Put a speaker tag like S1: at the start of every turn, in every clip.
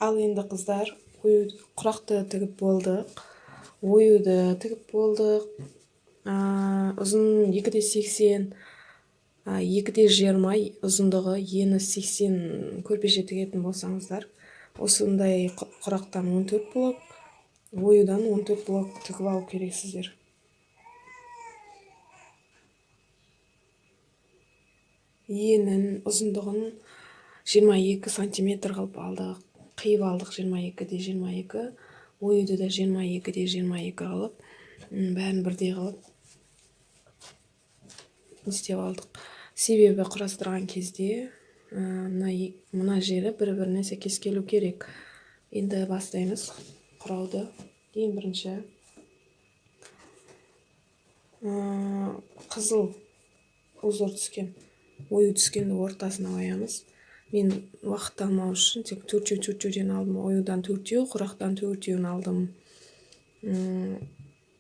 S1: Ал енді қыздар, құрақты тігіп болдық. Оюды тігіп болдық. Ұзын 2,80, 2,20 ұзындығы, ені 80 көрпеше тігетін болсаңыздар, осындай құрақтан 14 блок, оюдан 14 блок тігіп алу керексіздер. Енін ұзындығын 22 сантиметр қылып алдық. Қиып алдық 22-де 22, оюды да 22-де 22 қылып, бәрін бірдей қылып істеп алдық. Себебі құрастырған кезде мына жері бір-біріне сәйкес келу керек. Енді бастаймыз құрауды. Ең бірінші қызыл узор түскен, ою түскенді ортасына қоямыз. Мен уақыт алмау үшін тек төртеуден алдым. Оюдан төртеу, құрақтан төртеуін алдым.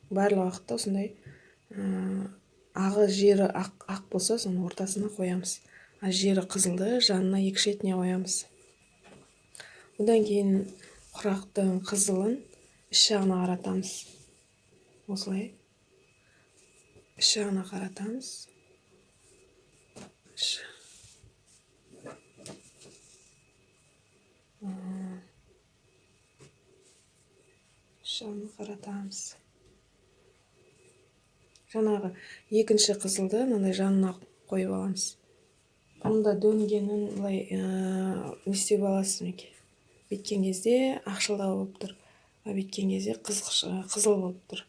S1: Барлық уақытта осындай ағы жері ақ болса, соның ортасына қоямыз. Жері қызылды жанына екі шетіне қоямыз. Одан кейін құрақтың қызылын іш жағына қаратамыз. Осылай іш жағына қаратамыз. Жағына қаратамыз. Жаңағы екінші қызылды мынандай жанына қойып аламыз. Мұнда дөнгенін былай не істеп аласыз неке. Беткен кезде ақшылдау болып тұр, беткен кезде қызыл болып тұр.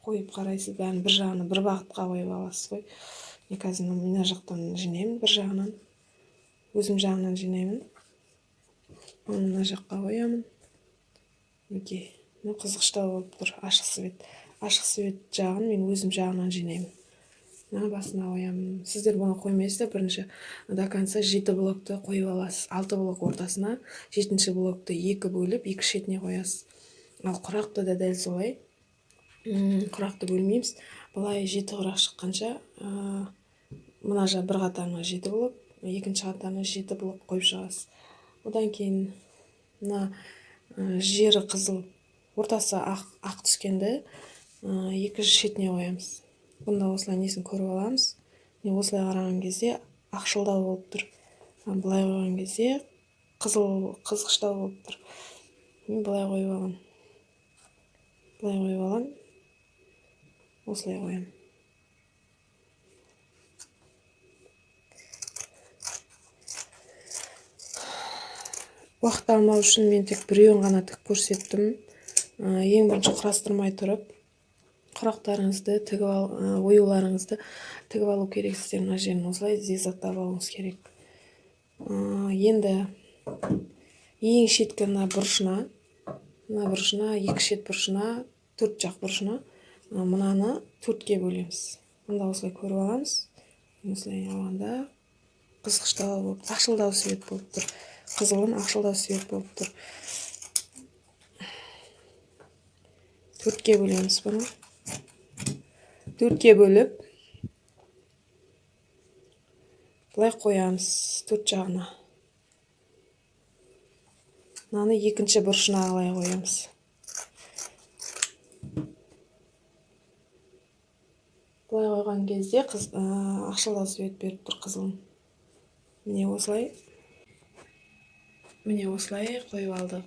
S1: Қойып қарайсыз, бәрін бір жағына, бір бағытқа қойып аласыз ғой. Мен қазір мына жақтан жинаймын, бір жағынан, өзім жағынан жинаймын. Оны мына жаққа қоямын. Неке, қызғыштау болып тұр, ашық свет. Ашық свет жағын мен өзім жағынан жинаймын. Мына басына қоямын. Сіздер бұны қоймайсыздар, бірінші до конца 7 блокты қойып аласыз. 6 блок ортасына, 7-ші блокты 2 бөліп, 2 шетіне қоясыз. Ал құрақты да дәл солай. Құрақты бөлмейміз. Былай 7 құрақ шыққанша, мына бір қатарына 7 блок, екінші қатарына 7 блок қойып шығасыз. Одан кейін мына жері қызыл, ортасы ақ түскенді екі шетіне қоямыз. Бұнда осылай несін көріп аламыз. Мен осылай қараған кезде ақшылдау болып тұр. Былай қойған кезде қызғыштау болып тұр. Мен былай қойып алам. Былай қойып алам. Осылай қоям. Уақыт алмау үшін мен тек біреуін ғана тік көрсеттім. Ең бірінші құрастырмай тұрып, құрақтарыңызды оюларыңызды тігіп алу керексіздер. Мына жерін осылай зигзагтап алуыңыз керек. Енді ең шеткі мына бұрышына, екі шет бұрышына, төрт жақ бұрышына мынаны 4-ке бөлеміз. Мұнда осылай көріп аламыз. Осылай алғанда қызғыштау болып, ақшылдау свет болып тұр. Қызылын ақшылдау свет болып тұр. 4-ке бөлеміз бұны. 4-ке бөліп, былай қоямыз 4 жағына. Мынаны екінші бұрышына қалай қоямыз. Былай қойған кезде ақшылдау свет беріп тұр қызылын. Міне осылай қойып алдық.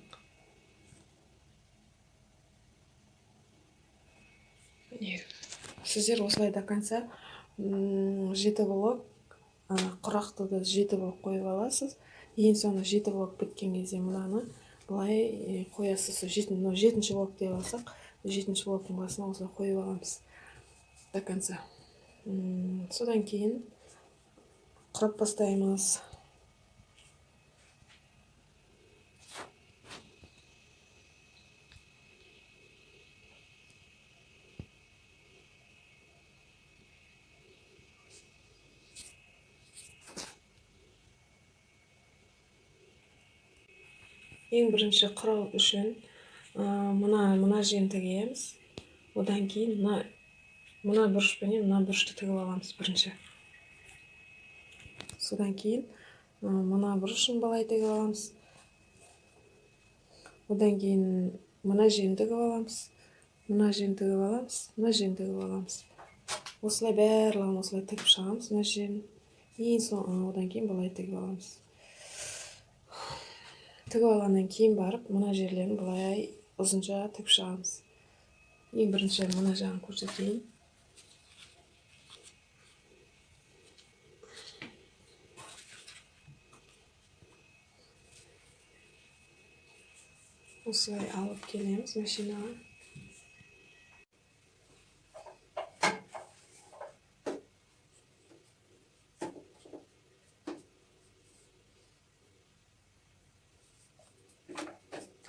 S1: Сіздер осылай до конца 7 блок, құрақты да 7 блок қойып аласыз. Ең соңында 7 блок біткен кезде мынаны былай қоясыз. 7-ші блок деп алсақ, 7-ші блоктың басына осылай қойып аламыз до конца. Содан кейін құрап бастаймыз. Ең бірінші құрау үшін мына жерін тігеміз. Одан кейін мына бұрышпенен мына бұрышты тігіп аламыз бірінші. Содан кейін Мына бұрышын былай тігіп аламыз. Одан кейін мына жерін тігіп аламыз. Мына жерін тігіп аламыз. Мына жерін тігіп аламыз. Осылай барлығын осылай тігіп шығамыз мына жерін. Одан кейін былай тігіп аламыз. Тігіп алғаннан кейін барып мына жерлерін былай ұзынша тігіп шығамыз. Ең бірінші мына жағын көрсетейін. Осылай алып келеміз машинаға.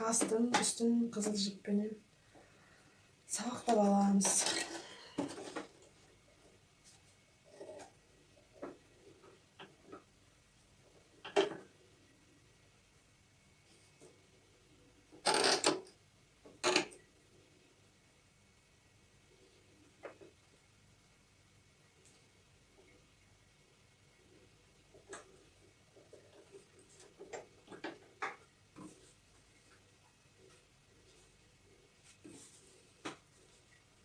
S1: Астын, үстін қызыл жіппенен сабақтап аламыз.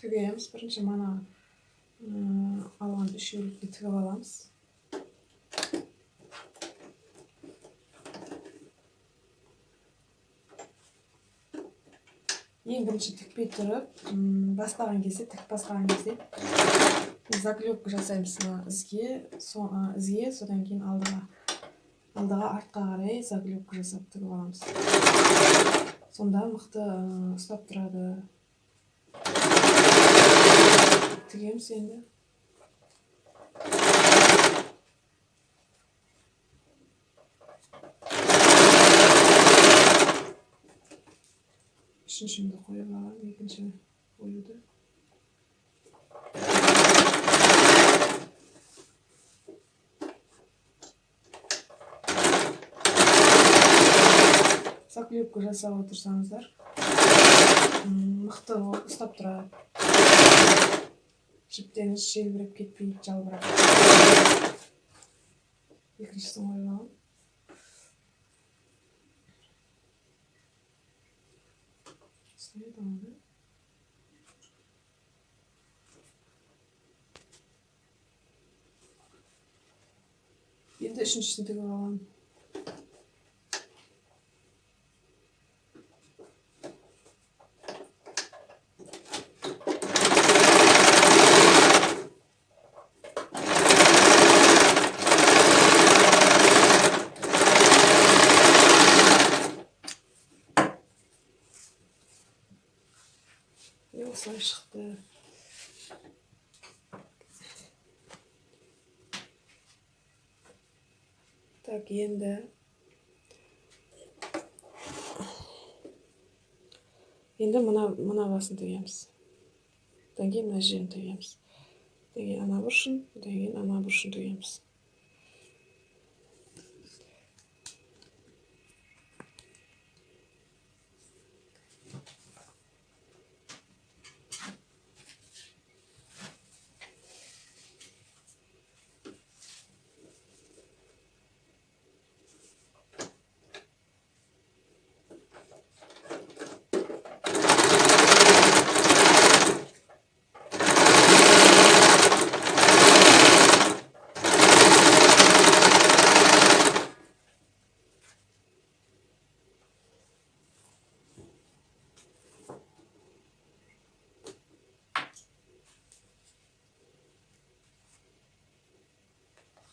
S1: Тігеміз. Бірінші мана алған үшеулікті тігіп аламыз. Ең бірінші тікпей тұрып, бастаған кезде, тік бастаған кезде заклепка жасаймыз ізге, содан кейін алдыға артқа қарай заклепка жасап тігіп аламыз. Сонда мықты ұстап тұрады. Тігеміз енді. Үшіншімді қойып алам, екінші қоюды. Заклепка жасап отырсаңыздар, мықты ұстап тұрады. Жіптеріңіз желбіреп кетпейді, жалбырап. Екіншісін қойып алам. Енді үшіншісін тігіп алам. Осылай шықты. Так, енді мына басын тігеміз. Одан кейін мына жерін тігеміз. Одан кейін ана бұрышын, одан кейін ана бұрышын тігеміз.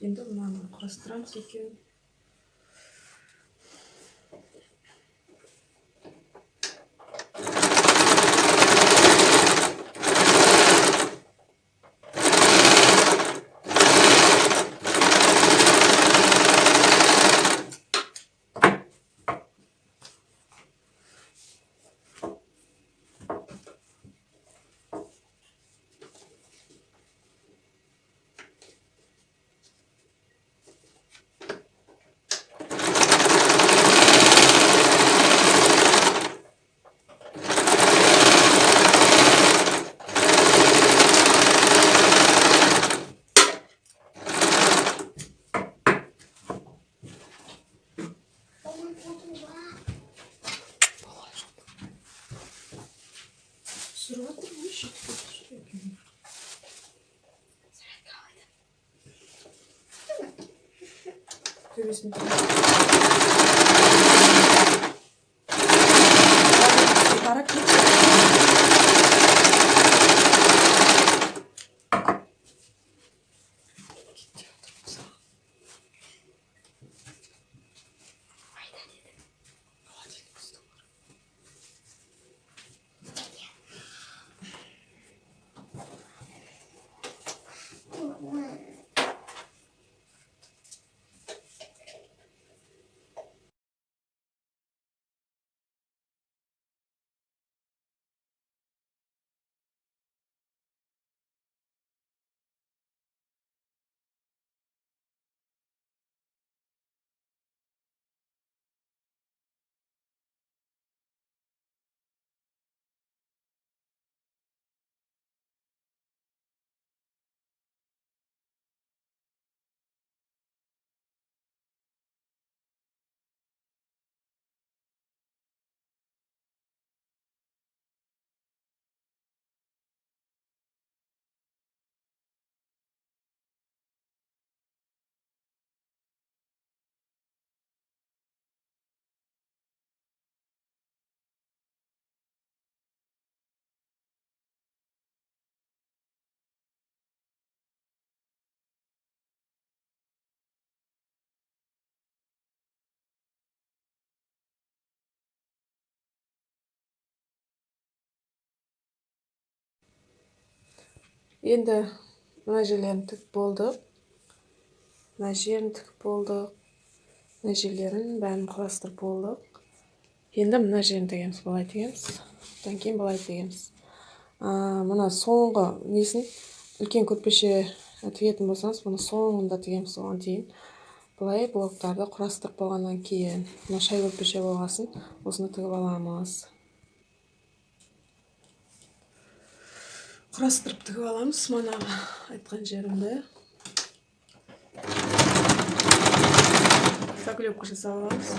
S1: Енді мынаны құрастырамыз екеуін. өзін бара Енді мына жерлерін тік болдық. Мына жерін тік болдық. Мына жерлерін бәрін құрастырып болдық. Енді мына жерін тігеміз, былай тігеміз. Одан кейін былай тігеміз. Мына соңғы несін үлкен көрпеше тігетін болсаңыз, бұны соңында тігеміз, оған дейін. Былай блоктарды құрастырып болғаннан кейін, мына шай көрпеше болғасын, осыны тігіп аламыз. Құрастырып тігіп аламыз, мына айтқан жерімді. Заклепка жасап аламыз.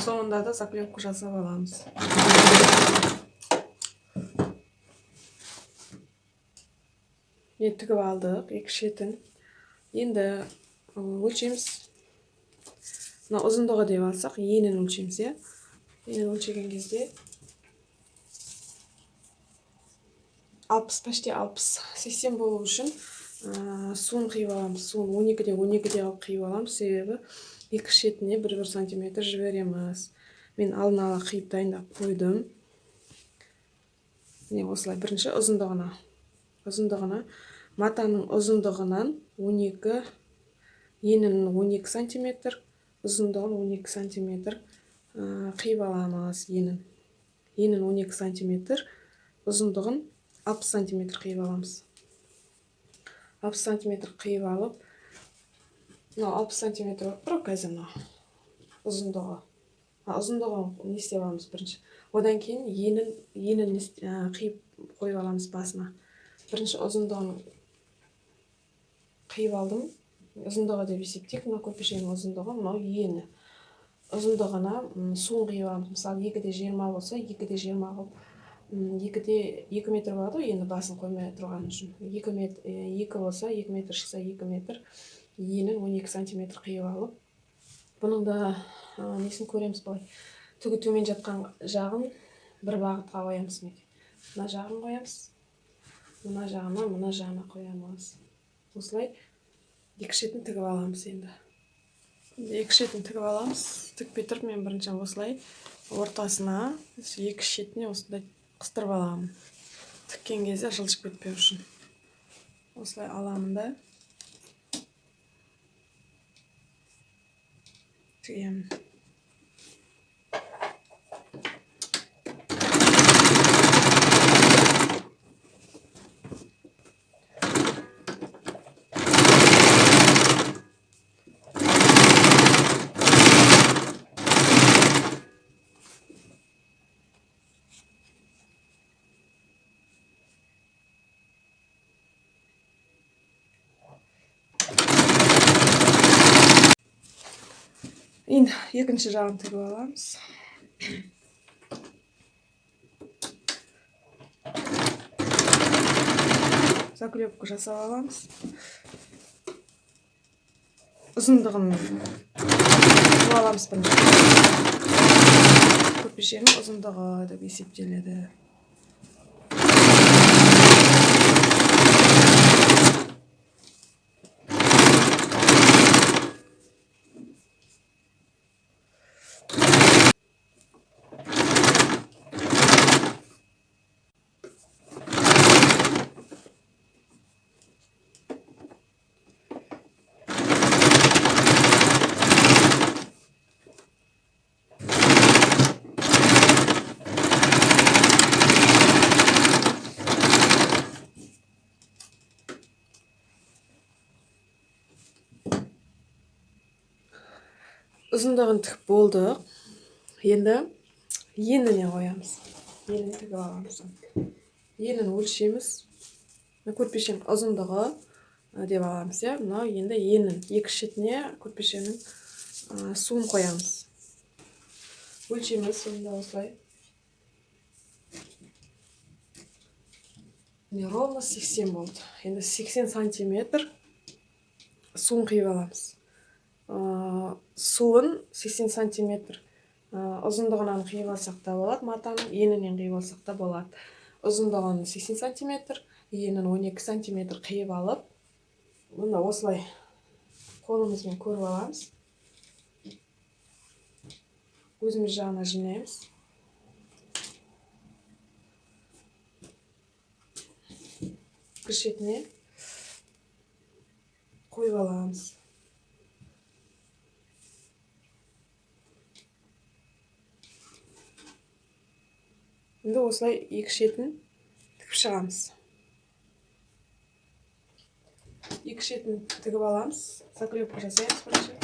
S1: Соңында да заклепка жасап аламыз. Тігіп алдық, екі шетін. Енді өлшеміз. Мына ұзындығы деп алсақ, енін өлшеміз, иә. Енін өлшеген кезде 60, почти 60, 80 болу үшін суын қиып аламыз. Суын 12-де алып қиып аламыз, себебі екі шетіне 1-1 сантиметр жібереміз. Мен алдын ала қиып дайындап қойдым. Осылай бірінші ұзындығына матаның ұзындығынан 12, енінің 12 сантиметр, ұзындығын 12 сантиметр қиып аламыз. Енін 12 сантиметр, ұзындығын 60 сантиметр қиып аламыз. 60 сантиметр қиып алып, 60 сантиметр тұр, қазір ұзындығы. Ұзындығын не істеп аламыз бірінші. Одан кейін енін қиып қойып аламыз басына. Бірінші ұзындығын қиып алдым. Ұзындығы деп есептейік. Мына көрпешенің ұзындығы, мынау ені. Ұзындығына суын қиып аламыз. Мысалы 2-де 20 болса, 2-де 20 қылып, 2 метр болады ғой, енді басын қоймай тұрған үшін. 2 болса, 2 метр шықса 2 метр, енін 12 сантиметр қиып алып, бұның да несін көреміз былай. Түгі төмен жатқан жағын бір бағытқа қоямыз. Мына жағын қоямыз. Мына жағына қоямыз. Осылай екі шетін тігіп аламыз енді. Екі шетін тігіп аламыз. Тікпей тұрып мен бірінші осылай ортасына екі шетіне осындай қыстырып аламын. Тіккен кезде жылжып кетпеу үшін. Осылай аламын да тігемін. Енді екінші жағын тігіп аламыз. Заклепка жасап аламыз. Ұзындығын тігіп аламыз бірінші. Көрпешенің ұзындығы деп есептеледі. Ұзындығын тігіп болдық. Енді еніне қоямыз. Енін тігіп аламыз. Енін өлшеміз. Көрпешенің ұзындығы деп аламыз. Мынау енді енін екі шетіне көрпешенің суын қоямыз. Өлшеміз сонда осылай. Ровно 80 болды. Енді 80 сантиметр суын қиып аламыз. Суын 80 сантиметр ұзындығынан қиып алсақ та болады, матаның енінен қиып алсақ та болады. Ұзындығын 80 сантиметр, енін 12 сантиметр қиып алып, мұнда осылай қолымызбен көріп аламыз. Өзіміз жағына жинаймыз. Бір шетіне қойып аламыз. Енді осылай екі шетін тігіп шығамыз. Екі шетін тігіп аламыз. Заклепка жасаймыз бірінші.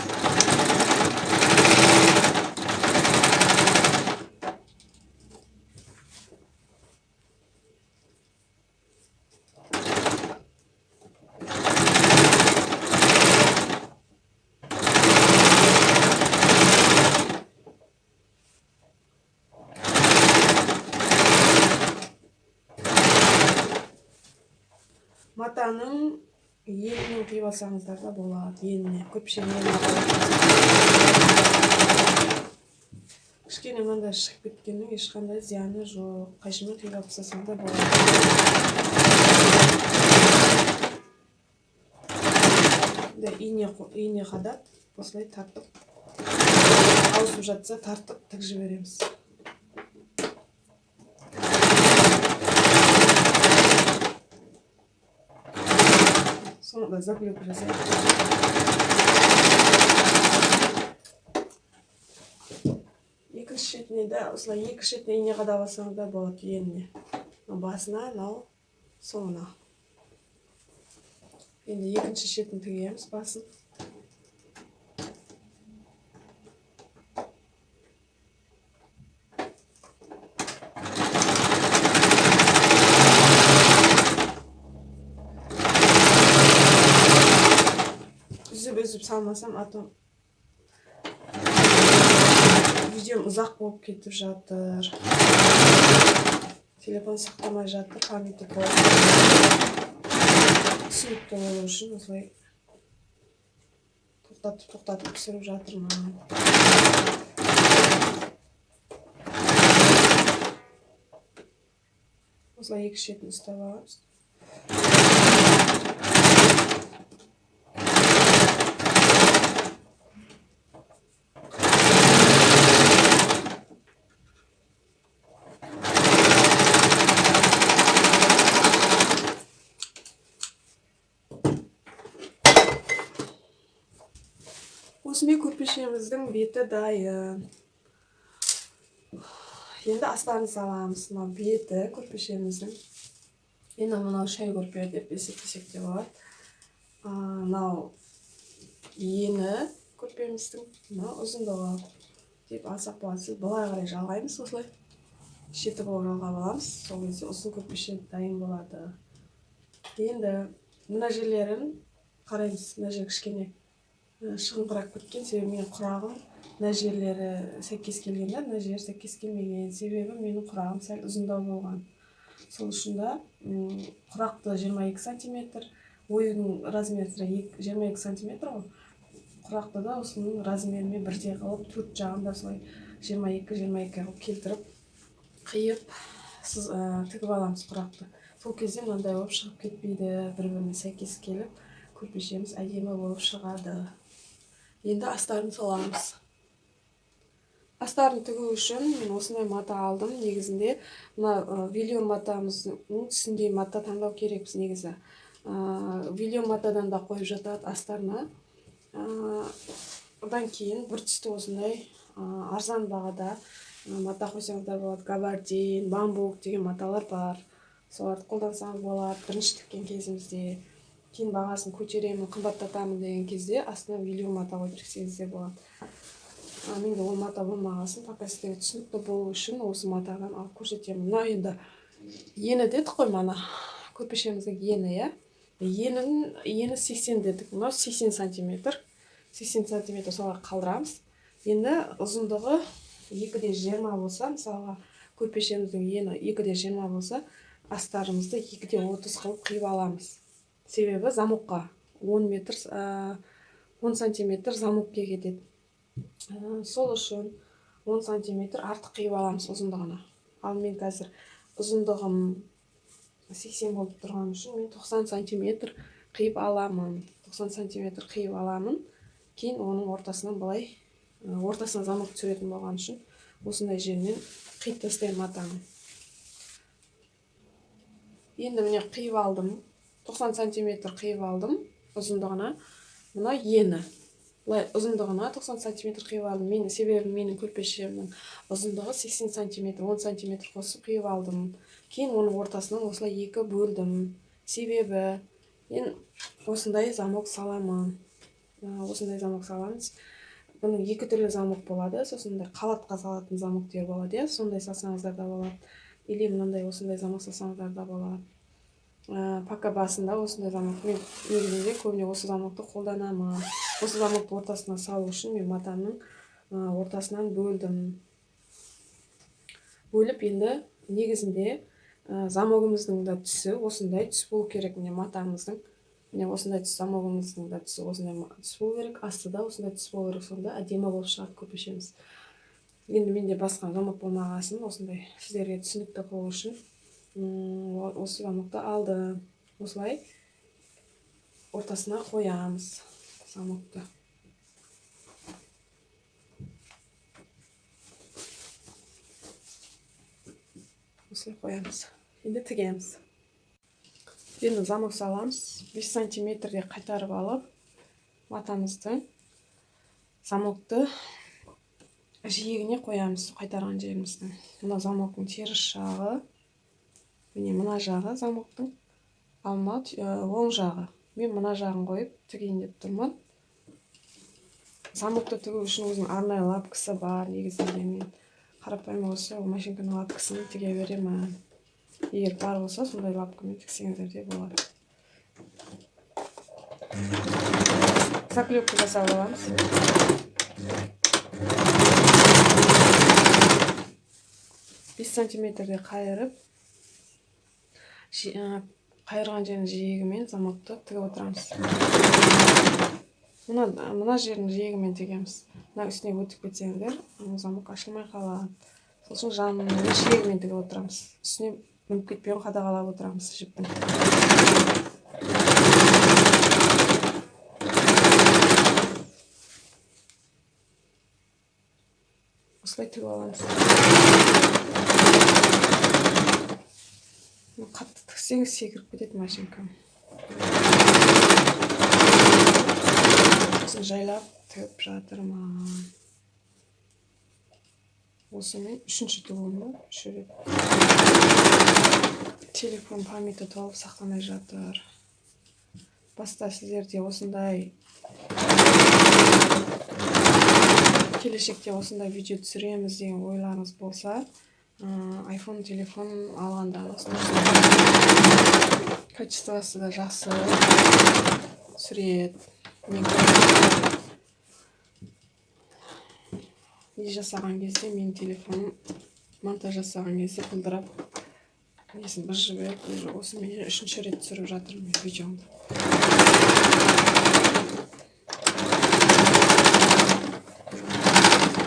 S1: Матаның енінен қиып алсаңыздар да болады. Еніне, көрпешенің еніне кішкене мынандай шығып кеткеннің ешқандай зияны жоқ. Қайшымен қиып алып тастасаң да болады. Ине қадап, осылай тартып, ауысып жатса тартып тік жібереміз. Соңында заклепка жасаймыз. Екінші шетіне де осылай екі шетіне ине қадап алсаң да болады еніне. Басына, мынау соңына. Енді екінші шетін тігеміз басын. Үзіп салмасам, атым видеом ұзақ болып кетіп жатыр. Телефон сақтамай жатыр, памяті болып. Түсінікті болу үшін осылай тоқтатып түсіріп жатырмын. Осылай екі шетін ұстап аламыз. Осымен көрпешеміздің беті дайын. Енді астарын саламыз. Мынау беті көрпешеміздің. Енді мынау шай көрпе деп есептесек те болады. Мынау ені көрпеміздің, мынау ұзындығы деп алсақ болады. Сіз былай қарай жалғаймыз, осылай шеті болып жалғап аламыз. Сол кезде ұзын көрпеше дайын болады. Енді мына жерлерін қараймыз. Мына жер кішкене шығыңқырап кеткен, себебі менің құрағым мына жерлері сәйкес келген да, мына жер сәйкес келмеген. Себебі менің құрағым сәл ұзындау болған. Сол үшін да құрақты 22 сантиметр, ойының размері 22 сантиметр ғой. Құрақты да осының размерімен бірдей қылып, төрт жағын да солай 22 қылып келтіріп, қиып, тігіп аламыз құрақты. Сол кезде мынандай болып шығып кетпейді, бір-біріне сәйкес келіп, көрпешеміз әдемі болып шығады. Енді астарын саламыз. Астарын тігу үшін мен осындай мата алдым. Негізінде мына вильон матамыздың түсіндей мата таңдау керекпіз негізі. Вильон матадан да қойып жатады астарына. Одан кейін бір түсті осындай арзан бағада мата қойсаңыздар болады. Габардин, бамбук деген маталар бар. Соларды қолдансаңыз болады. Бірінші тіккен кезімізде. Кейін бағасын көтеремін, қымбаттатамын деген кезде астына вильон мата қойып тіксеңіздер болады. Менде ол мата болмағасын, пока сіздерге түсінікті болу үшін осы матадан алып көрсетемін. Мына енді ені дедік қой, мана көрпешеміздің ені, иә. Ені 80 дедік. Мына 80 сантиметр. 80 сантиметр солай қалдырамыз. Енді ұзындығы 2,20 болса, мысалға көрпешеміздің ені 2,20 болса, астарымызды 2,30 қылып қиып аламыз. Себебі замокқа 10 сантиметр замокке кетеді. Сол үшін 10 сантиметр артық қиып аламыз ұзындығына. Ал мен қазір ұзындығым 80 болып тұрған үшін мен 90 сантиметр қиып аламын. 90 сантиметр қиып аламын. Кейін оның ортасынан былай, ортасына замок түсіретін болған үшін осындай жерінен қиып тастаймын матаны. Енді міне қиып алдым. 90 сантиметр қиып алдым ұзындығына. Мына ені. Ұзындығына 90 сантиметр қиып алдым. Себебі менің көрпешемнің ұзындығы 80 сантиметр, 10 сантиметр қосып қиып алдым. Кейін оның ортасынан осылай екі бөлдім. Себебі мен осындай замок саламын. Осындай замок саламыз. Бұның екі түрлі замок болады. Осындай қалатқа салатын замоктер болады. Сондай салсаңыздар да болады. Или мынандай осындай замок салсаңыздар да болады. Пока басында осындай замок. Мен негізінде көбіне осы замокты қолданамын. Осы замокты ортасына салу үшін мен матаның ортасынан бөлдім. Бөліп енді негізінде замогымыздың да түсі осындай түс болу керек. Міне матамыздың. Міне осындай түс, замогымыздың да түсі осындай түс болу керек. Асты да осындай түс болу керек. Сонда әдемі болып шығады көрпешеміз. Енді менде басқа замок болмағасын, осындай сіздерге түсінікті қылу үшін осы замокты алды. Осылай ортасына қоямыз замокты. Осылай қоямыз. Енді тігеміз. Енді замок саламыз. 5 сантиметрде қайтарып алып, матамыздың замокты жиегіне қоямыз, қайтарған жеріміздің. Мына замоктың теріс жағы. Міне мына жағы замоктың. Ал оң жағы. Мен мына жағын қойып тігейін деп тұрмын. Замокты тігу үшін өзінің арнайы лапкасы бар. Негізінде мен қарапайым болса, ол машинканың лапкасын тіге беремін. Егер бар болса, сондай лапкамен тіксеңіздер де болады. Заклепка жасап аламыз. сантиметрде қайырып, қайырған жерін жиегімен замокты тігіп отырамыз. Мына жерін жиегімен тігеміз. Мына үстіне өтіп кетсеңіздер, замок ашылмай қалады. Сол үшін жанын жиегімен тігіп отырамыз. Үстіне мүліп кетпеуін қадағалап отырамыз жіптің. Осылай тігіп аламыз. Қатты тіксеңіз секіріп кетеді машинка. Сосын жайлап тігіп жатырмын. Осы мен үшінші тігуім, үші рет. Телефон памяті толып сақтамай жатыр. Баста сіздерде осындай келешекте осындай видео түсіреміз деген ойларыңыз болса, iPhone телефон алғанда качествосы да жақсы түсіреді. жасаған кезде менің телефоным монтаж жасаған кезде бұлдырап несін бір жіберіп, уже осы мен 3-ші рет түсіріп жатырмын видеомды.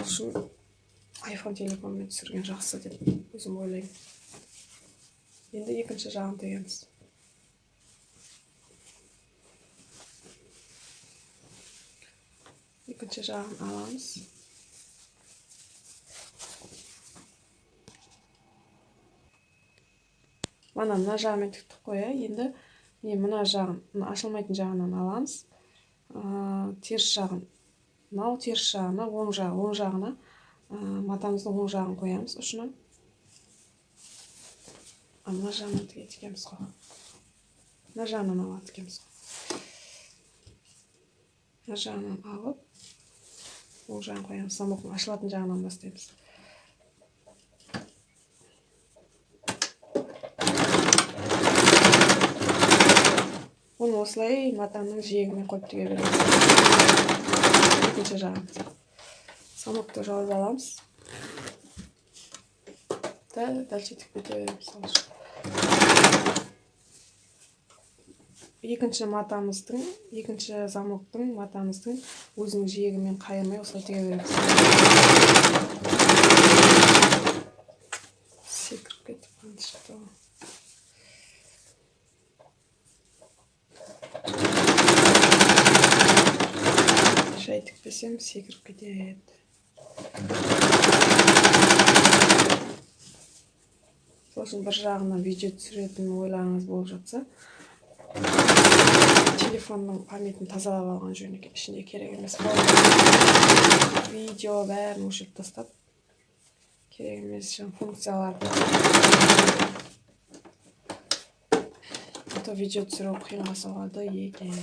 S1: Үшін iPhone телефонмен түсірген жақсы деп өзім ойлаймын. Енді екінші жағын тегеміз. Екінші жағын аламыз. Мана мына жағымен тіктік қоя. Енді мына жағын, ашылмайтын жағынан аламыз. Теріс жағын, мынау теріс жағына, оң жағына матамыздың оң жағын қоямыз ұшынан. Мына жағынан тігеміз қой. Мына жағынан ала тігеміз қой. Мына жағынан алып, оң жағын қоямыз. Замоктың ашылатын жағынан бастаймыз. Оны осылай матаның жиегімен қойып тіге береміз. Екінші жағын. Замокты жауып аламыз. Дальше тікіп кете береміз. Екінші замоктың матамыздың өзінің жиегімен қайырмай осылай тіге береміз. Секіріп кетіп қанды шықты. Жай тікпесем секіріп кетеді. Сосын бір жағынан видео түсіретін ойларыңыз болып жатса, телефонның памятін тазалап алған жөн екен. Ішінде керек емес видео бәрін өшіріп тастап, керек емес функцияларды. Видео түсіру қиынға соғады екен.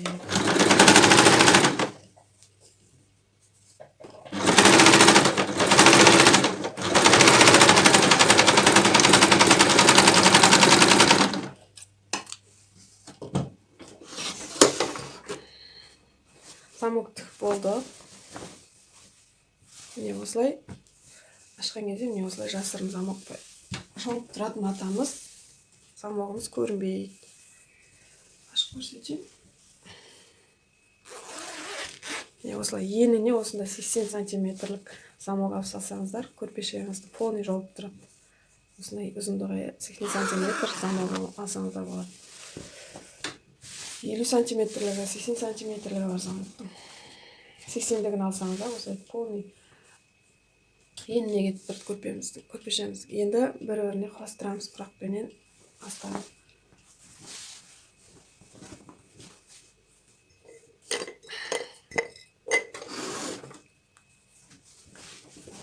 S1: Замок тік болды. Міне осылай ашқан кезде міне осылай жасырын замокпай жауып тұрады матамыз. Замогымыз көрінбейді. Ашып көрсетейін. Міне осылай еніне осында 80 сантиметрлік замок алып салсаңыздар, көрпешеңізді полный жауып тұрады. Осындай ұзындығы 80 сантиметр замогын алсаңыздар болады. 50 сантиметрлігі, 80 сантиметрлігі бар замоктың. 80-дігін алсаңыздар, осылай полный еніне кетіп тұрды көрпешеміз. Енді бір-біріне қыластырамыз құрақпенен астарын.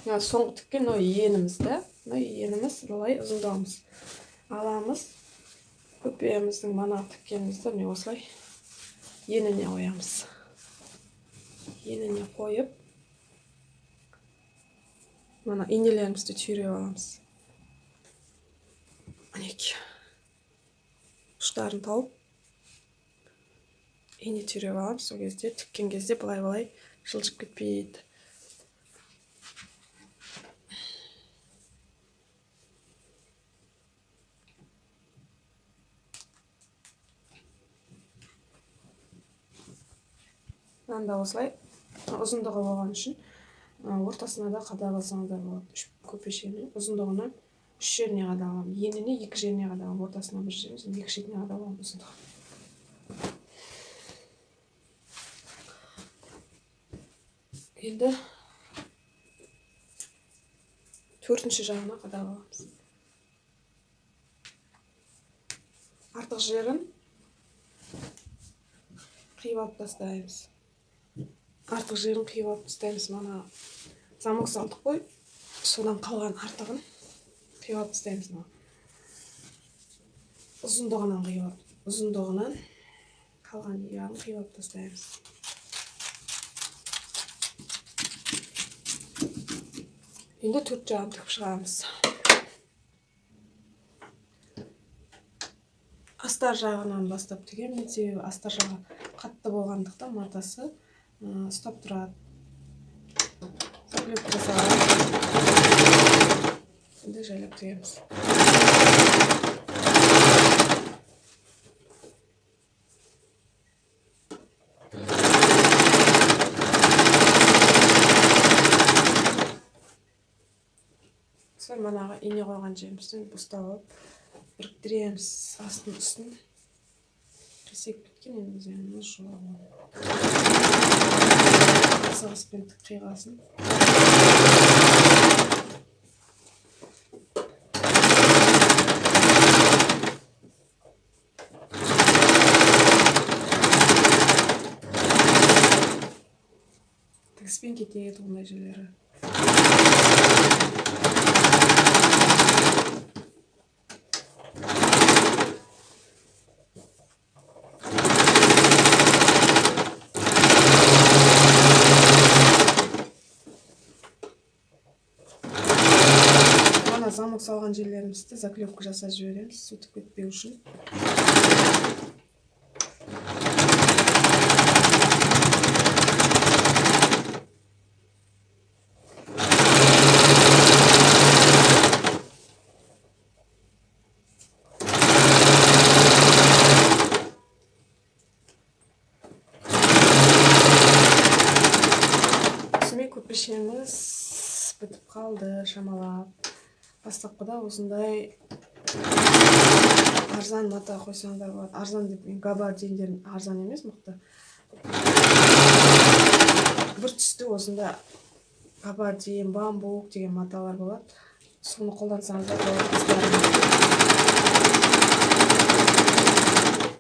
S1: Соңғы тіккен енімізді, еніміз былай ұзындығымыз аламыз. Көпеміздің мана тіккенімізді міне осылай еніне қоямыз. Еніне қойып, мана инелерімізді түйреп аламыз. Мінекей. Ұштарын тауып, ене түйреп аламыз. Сол кезде тіккен кезде былай жылжып кетпейді. Мында осылай ұзындығы болған үшін ортасына да қадап алсаңыздар болады. Көпешенің ұзындығына 3 жеріне қадап аламын. Еніне 2 жеріне қадап аламын. Ортасына 1 жеріне, 2 шетіне қадап аламын ұзындығы. Енді 4-ші жағына қадап аламыз. Артық жерін қиып алып тастаймыз. Артық жерін қиып алып тастаймыз. Мана замок салдық қой. Содан қалған артығын қиып алып тастаймыз. Ұзындығынан қалған жағын қиып алып тастаймыз. Енді 4 жағын тігіп шығарамыз. Астар жағынан бастап тігемін. Себебі астар жағы қатты болғандықтан матасы ұстап тұрады. Заклепка жасалады. Мындай жайлап тегемиз. Сол манагы ине койгон жерибизден бустап алып бириктиремиз астын үстүн. Кесек биткен эми биз аны ошо сагызбен тик кыйгасын. Тигизбен кетет мындай жерлери. Замок салган жерлерибизди заклепка жасап жиберемиз, өтүп кетпей үчүн. Осумен көрпешемиз бүтүп калды шамалап. Бастапкыда ушундай арзан мата койсоңдар болот. Арзан деп габардиндер арзан эмес, мыкты. Бир түстүү осундай габардин, бамбук деген маталар болот. Суну колдонсаңыздар болот.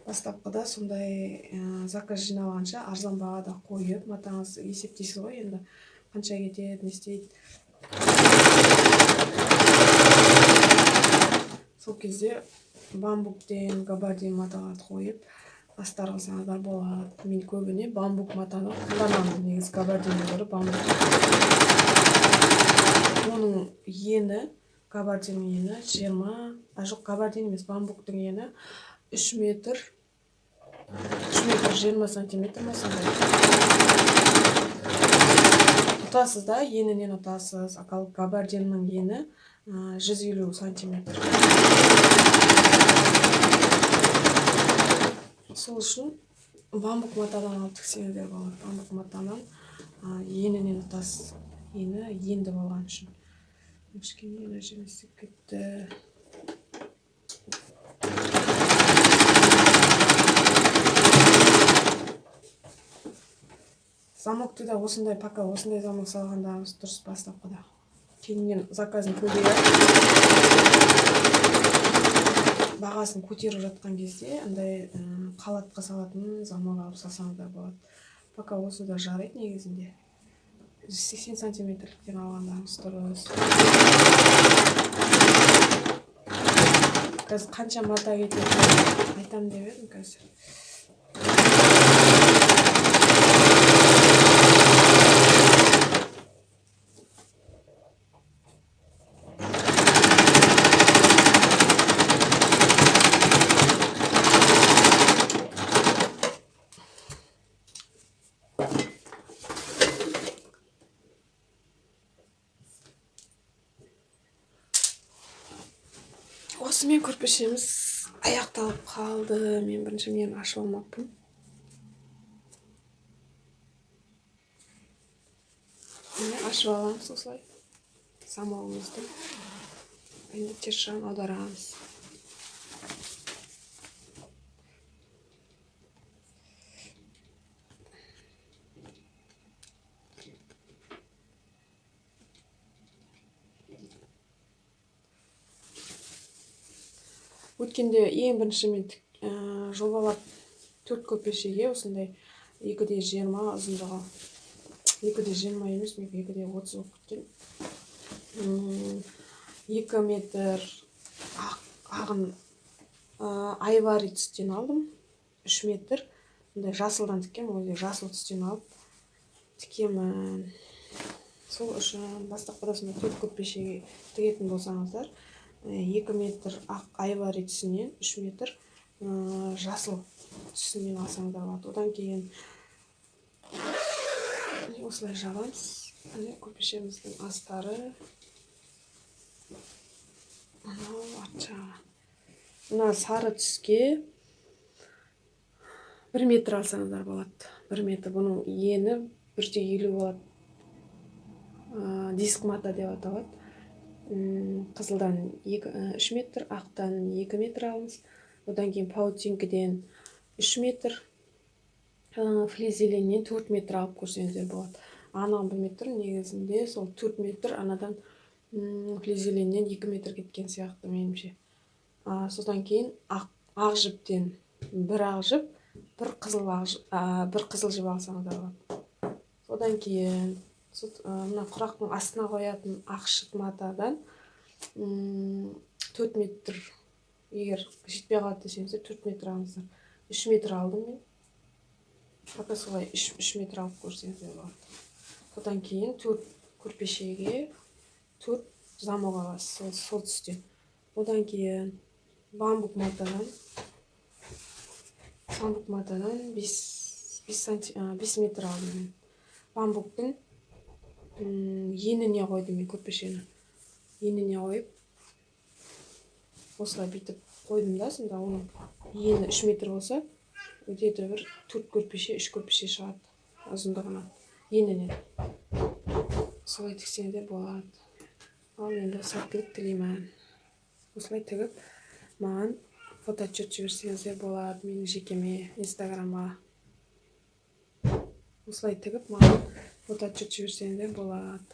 S1: Бастапкыда сондай заказ жинаганча арзан баада коюп, матаңыз эсептейсиз го эndi канча кетет, не истейт. Сол кезде бамбуктен габардин маталарды коюп, астар кылсаңыздар болот. Мен көбүнө бамбук матаны колдонам, негизи габардинден көрө бамбук. Онун ени, габардиндин ени 20, жок, габардин эмес, бамбуктун ени 3 метр. 3 метр 20 сантиметр сондай. Утасыз да, енинен утасыз. Габардиндин ени 150 сантиметр. Сол үчүн бамбук матадан алып тиксеңиздер болот. Бамбук матанын енинен утасыз. Ени энди болгон үчүн. Кичине энержим издеп кетти. Замокту да осундай пока осундай замок салгандарыбыз дурус бастапкыда. Кейинен заказын көбөйүп багасын көтөрүп жаткан кезде андай калатка салатын замок алып салсаңыздар болот. Пока осу да жарайт негизинде. 80 сантиметрликтен алгандарыбыз дурус. Казыр канча мата кетет айтам деп едим казыр. Осумен көрпешемиз аякталып калды. Мен биринчи мени ашып алмакпын. Мына ашып аламыз осулай. Замогубузду. Эми чыршан аударабыз. Өткенде эң биринчи мен жобалап 4 көрпешеге осындай 2,20 узундугу. 2,20 эмес, 2,30 болуп кеткен. 2 метр агын айвари түстөн алдым. 3 метр мындай жасылдан тиккем, ол жасыл түстөн алып тикем. Сол ошо бастапкыда 4 көрпешеге тигетін болсаңыздар, 2 метр ак айвари түсүнөн 3 метр жасыл түсүнөн алсаңыздар болот. Одан кийин осулай жабабыз. Аны көрпешемиздин астары Анау арт жағы. Мына сары түске 1 метр алсаңыздар болады. 1 метр. Бұның ені 1,50 болады. Диск мата деп аталады. Қызылдан 3 метр, ақтан 2 метр алыңыз. Одан кейін паутинкіден 3 метр, флизеленнен 4 метр алып көрсеңіздер болады. Анаған 1 метр, негізінде сол 4 метр, анадан флизеленнен 2 метр кеткен сияқты менімше. Содан кейін ақ жіптен 1 ақ жіп, 1 қызыл жіп алсаңыздар болады. Содан кейін мына құрақтың астына қоятын ақ шыт матадан 4 метр, егер жетпей қалады десеңіздер 4 метр алыңыздар. 3 метр алдым мен. Пока солай 3 метр алып көрсеңіздер болады. Содан кейін 4 көрпешеге 4 замок аласыз, сол түстен. Одан кейін бамбук матадан 5 метр алдым мен. Бамбуктың еніне қойдым мен көрпешені. Еніне қойып, осылай бүйтіп қойдым да, сонда оның ені 3 метр болса, где-то бір 4 көрпеше, 3 көрпеше шығады ұзындығынан, енінен. Солай тіксеңіздер болады. Ал енді сәттілік тілеймін. Осылай тігіп, маған фотоотчет жіберсеңіздер болады менің жекеме инстаграмға. Осылай тігіп, маған фотоотчет жіберсеңіздер болады.